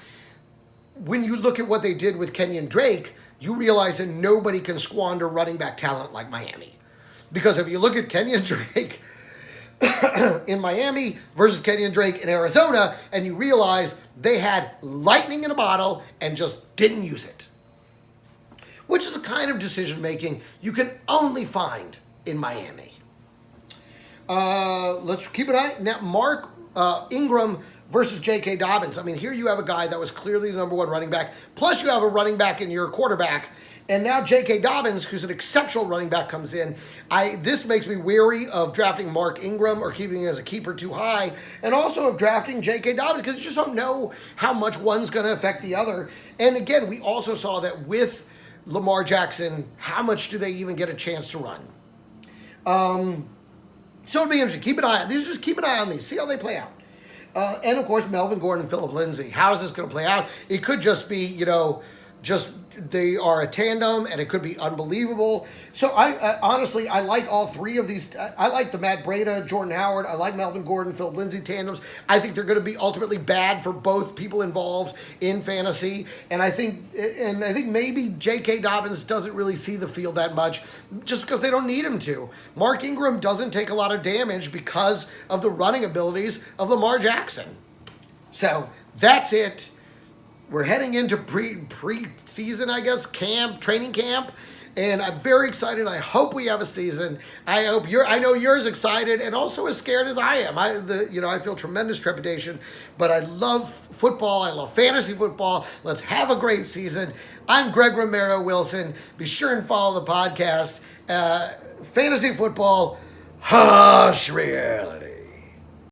when you look at what they did with Kenyon Drake, you realize that nobody can squander running back talent like Miami. Because if you look at Kenyon Drake in Miami versus Kenyon Drake in Arizona, and you realize they had lightning in a bottle and just didn't use it. Which is a kind of decision-making you can only find in Miami. Let's keep an eye. Now, Mark Ingram versus Jk Dobbins. Here you have a guy that was clearly the number 1 running back. Plus you have a running back in your quarterback. And now Jk Dobbins, who's an exceptional running back, comes in. This makes me wary of drafting Mark Ingram or keeping him as a keeper too high. And also of drafting Jk Dobbins because you just don't know how much one's going to affect the other. And again, we also saw that with Lamar Jackson, how much do they even get a chance to run? So it'll be interesting. Keep an eye on these. Just keep an eye on these. See how they play out. And, of course, Melvin Gordon and Phillip Lindsay. How is this going to play out? It could just be, they are a tandem, and it could be unbelievable. So, I honestly, I like all 3 of these. I like the Matt Breida, Jordan Howard. I like Melvin Gordon, Phillip Lindsay tandems. I think they're going to be ultimately bad for both people involved in fantasy. And I think maybe Jk Dobbins doesn't really see the field that much just because they don't need him to. Mark Ingram doesn't take a lot of damage because of the running abilities of Lamar Jackson. So, that's it. We're heading into pre-season, I guess, training camp. and I'm very excited. I hope we have a season. I know you're as excited and also as scared as I am. I feel tremendous trepidation, but I love football. I love fantasy football. Let's have a great season. I'm Greg Romero Wilson. Be sure and follow the podcast. Fantasy football, harsh reality.